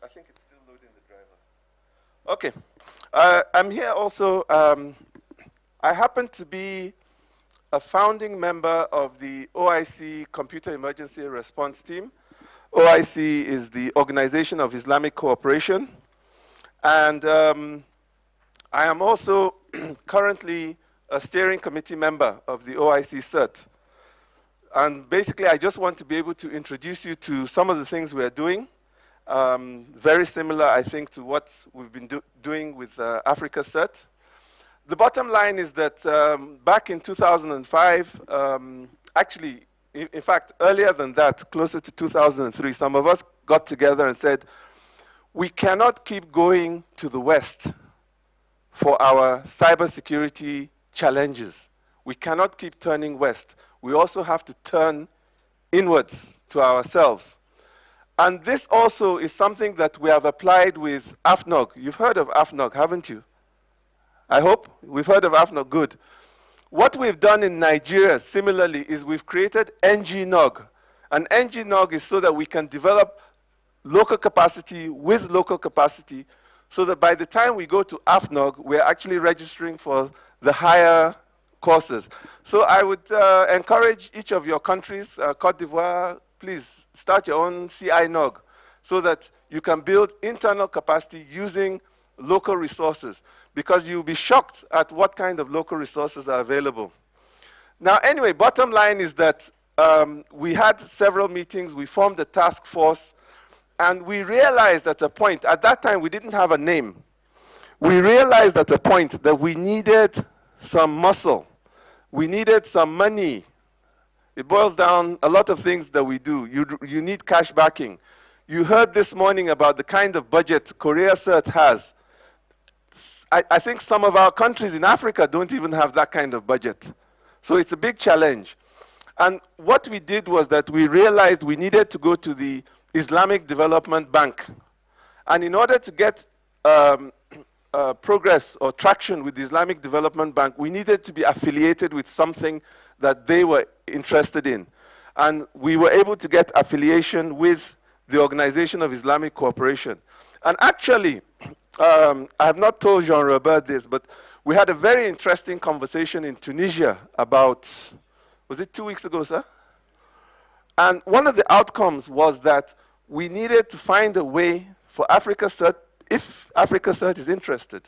I think it's still loading the driver. Okay. I'm here also. I happen to be a founding member of the OIC Computer Emergency Response Team. OIC is the Organization of Islamic Cooperation. And I am also currently a steering committee member of the OIC CERT. And basically, I just want to be able to introduce you to some of the things we are doing. Very similar, I think, to what we've been doing with Africa CERT. The bottom line is that back in 2005, actually, in fact, earlier than that, closer to 2003, some of us got together and said, we cannot keep going to the West for our cybersecurity challenges. We cannot keep turning west. We also have to turn inwards to ourselves. And this also is something that we have applied with AFNOG. You've heard of AFNOG, haven't you? I hope. We've heard of AFNOG, good. What we've done in Nigeria, similarly, is we've created NGNOG. And NGNOG is so that we can develop local capacity with local capacity, so that by the time we go to AFNOG, we're actually registering for the higher courses. So I would encourage each of your countries, Cote d'Ivoire, please start your own CINOG, so that you can build internal capacity using local resources, because you'll be shocked at what kind of local resources are available. Now, anyway, bottom line is that we had several meetings, we formed a task force, and we realized at a point, at that time we didn't have a name. We realized at a point that we needed some muscle. We needed some money. It boils down a lot of things that we do. You need cash backing. You heard this morning about the kind of budget Korea CERT has. I think some of our countries in Africa don't even have that kind of budget. So it's a big challenge. And what we did was that we realized we needed to go to the Islamic Development Bank. And in order to get progress or traction with the Islamic Development Bank, we needed to be affiliated with something that they were interested in. And we were able to get affiliation with the Organization of Islamic Cooperation. And actually, I have not told Jean-Robert this, but we had a very interesting conversation in Tunisia about, was it 2 weeks ago, sir? And one of the outcomes was that we needed to find a way for Africa CERT, if Africa CERT is interested,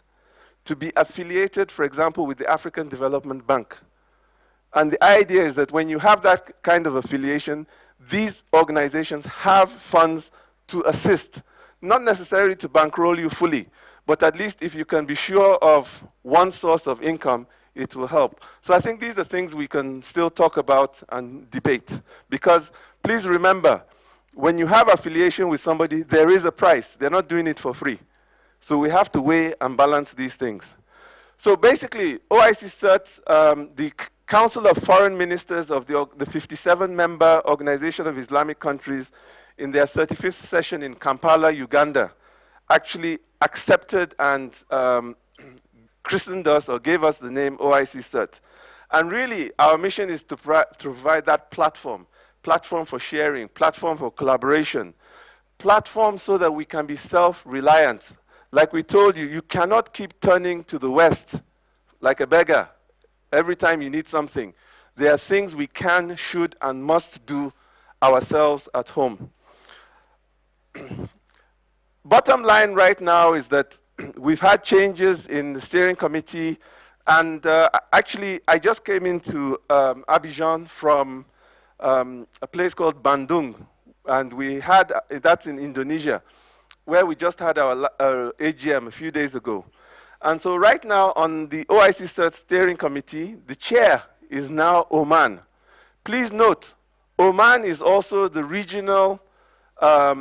to be affiliated, for example, with the African Development Bank. And the idea is that when you have that kind of affiliation, these organizations have funds to assist, not necessarily to bankroll you fully, but at least if you can be sure of one source of income, it will help. So I think these are things we can still talk about and debate. Because please remember, when you have affiliation with somebody, there is a price. They're not doing it for free. So we have to weigh and balance these things. So basically, OIC CERT, the Council of Foreign Ministers of the 57-member Organization of Islamic Countries, in their 35th session in Kampala, Uganda, actually accepted and christened us or gave us the name OIC CERT. And really, our mission is to provide that platform for sharing, platform for collaboration, platform so that we can be self-reliant. Like we told you, you cannot keep turning to the West like a beggar every time you need something. There are things we can, should, and must do ourselves at home. Bottom line right now is that we've had changes in the steering committee, and actually I just came into Abidjan from a place called Bandung, and we had, that's in Indonesia, where we just had our AGM a few days ago. And so right now on the OIC CERT steering committee, the chair is now Oman. Please note, Oman is also the regional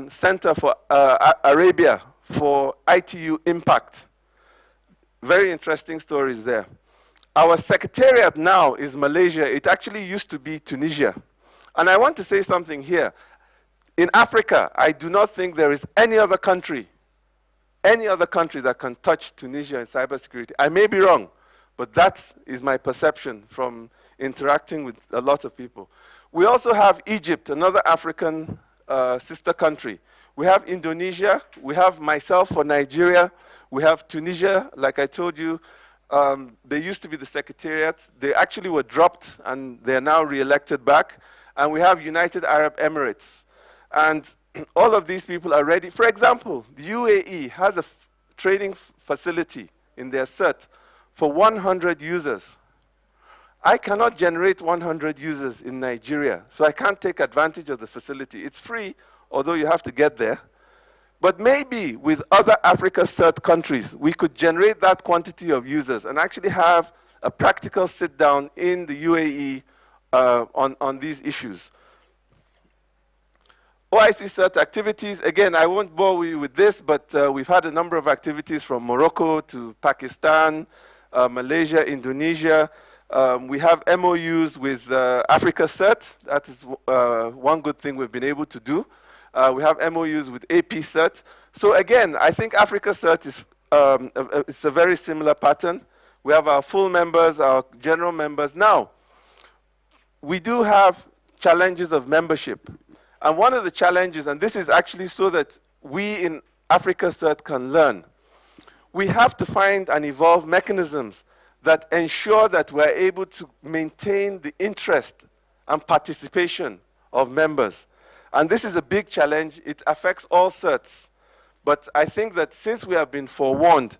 center for Arabia for ITU Impact. Very interesting stories there. Our secretariat now is Malaysia. It actually used to be Tunisia. And I want to say something here. In Africa, I do not think there is any other country that can touch Tunisia in cybersecurity. I may be wrong, but that is my perception from interacting with a lot of people. We also have Egypt, another African sister country, We have Indonesia. We have myself for Nigeria. We have Tunisia, like I told you. They used to be the secretariat. They actually were dropped, and they're now re-elected back. And we have United Arab Emirates. And all of these people are ready. For example, the UAE has a training facility in their CERT for 100 users. I cannot generate 100 users in Nigeria, so I can't take advantage of the facility. It's free, although you have to get there. But maybe with other Africa CERT countries, we could generate that quantity of users and actually have a practical sit down in the UAE on these issues. OIC CERT activities, again, I won't bore you with this, but we've had a number of activities from Morocco to Pakistan, Malaysia, Indonesia. We have MOUs with Africa CERT. That is one good thing we've been able to do. We have MOUs with AP CERT. So again, I think Africa CERT is it's a very similar pattern. We have our full members, our general members. Now, we do have challenges of membership. And one of the challenges, and this is actually so that we in Africa CERT can learn, we have to find and evolve mechanisms that ensure that we're able to maintain the interest and participation of members. And this is a big challenge. It affects all CERTs. But I think that since we have been forewarned,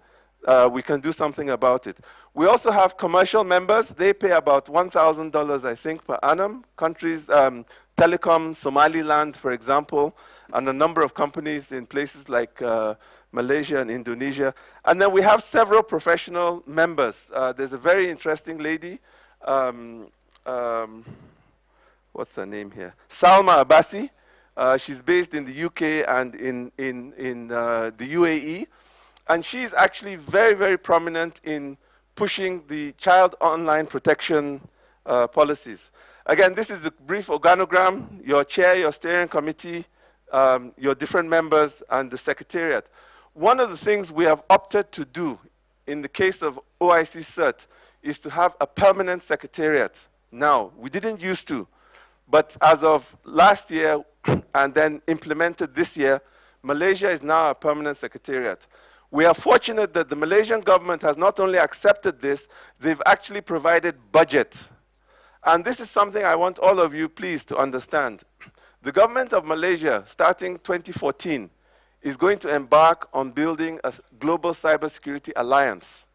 we can do something about it. We also have commercial members. They pay about $1,000, I think, per annum. Countries, Telecom, Somaliland, for example, and a number of companies in places like Malaysia and Indonesia. And then we have several professional members. There's a very interesting lady, what's her name here? Salma Abbasi. She's based in the UK and in the UAE. And she's actually very, very prominent in pushing the child online protection policies. Again, this is the brief organogram, your chair, your steering committee, your different members, and the secretariat. One of the things we have opted to do in the case of OIC CERT is to have a permanent secretariat. Now, we didn't used to, but as of last year and then implemented this year, Malaysia is now a permanent secretariat. We are fortunate that the Malaysian government has not only accepted this, they've actually provided budget. And this is something I want all of you, please, to understand. The government of Malaysia, starting 2014, is going to embark on building a global cybersecurity alliance.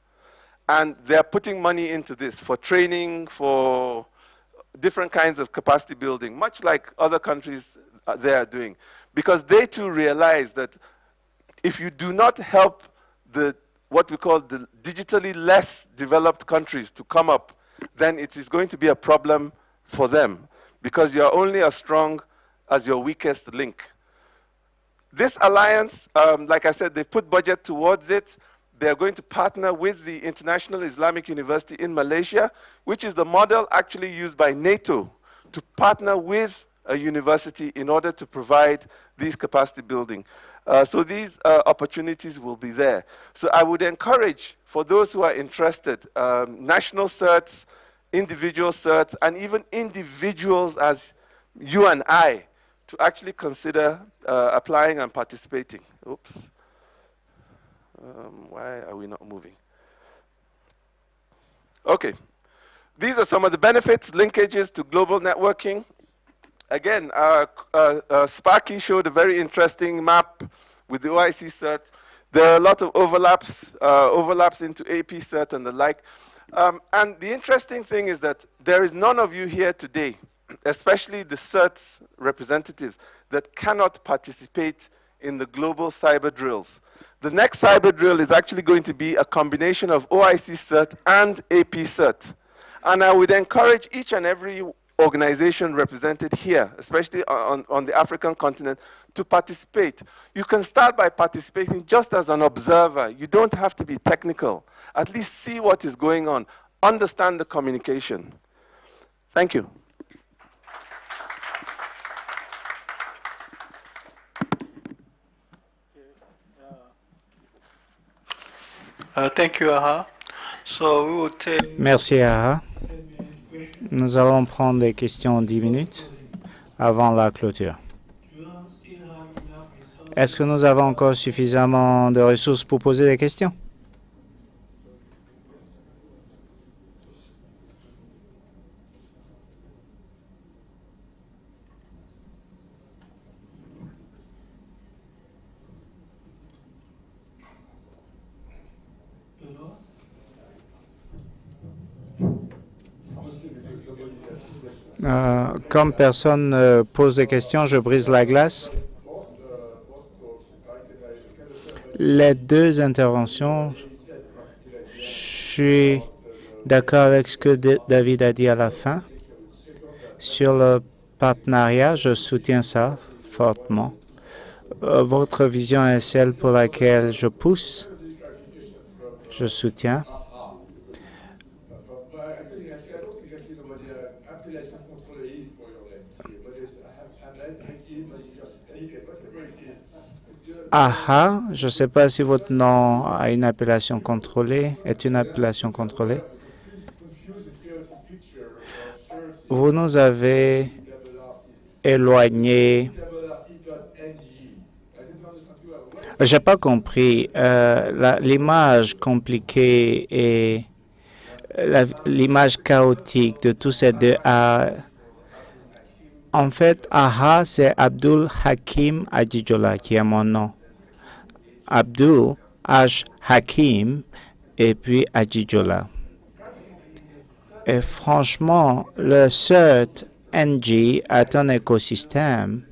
And they're putting money into this for training, for different kinds of capacity building, much like other countries they are doing. Because they too realize that if you do not help what we call the digitally less developed countries to come up, then it is going to be a problem for them, because you're only as strong as your weakest link. This alliance, like I said, they put budget towards it. They're going to partner with the International Islamic University in Malaysia, which is the model actually used by NATO to partner with a university in order to provide these capacity building. So these opportunities will be there. So I would encourage, for those who are interested, national certs, individual certs, and even individuals as you and I, to actually consider applying and participating. Oops. Why are we not moving? Okay. These are some of the benefits, linkages to global networking. Again, Sparky showed a very interesting map with the OIC cert. There are a lot of overlaps into AP cert and the like. And the interesting thing is that there is none of you here today, especially the certs representatives, that cannot participate in the global cyber drills. The next cyber drill is actually going to be a combination of OIC cert and AP cert. And I would encourage each and every organization represented here, especially on the African continent, to participate. You can start by participating just as an observer. You don't have to be technical. At least see what is going on. Understand the communication. Thank you. Thank you, Aha. So we will take... Merci, Aha. Nous allons prendre des questions 10 minutes avant la clôture. Est-ce que nous avons encore suffisamment de ressources pour poser des questions? Comme personne ne pose des questions, je brise la glace. Les deux interventions, je suis d'accord avec ce que David a dit à la fin. Sur le partenariat, je soutiens ça fortement. Votre vision est celle pour laquelle je pousse. Je soutiens. AHA, je ne sais pas si votre nom a une appellation contrôlée, est une appellation contrôlée. Vous nous avez éloigné. Je n'ai pas compris. L'image compliquée et l'image chaotique de tous ces deux A. En fait, AHA, c'est Abdul Hakim Adjijola qui est mon nom. Abdul H. Hakim et puis Adjijola. Et franchement, le CERT NG est un écosystème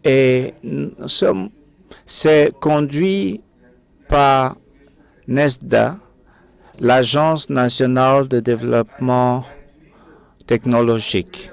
et c'est conduit par NESDA, l'Agence nationale de développement technologique.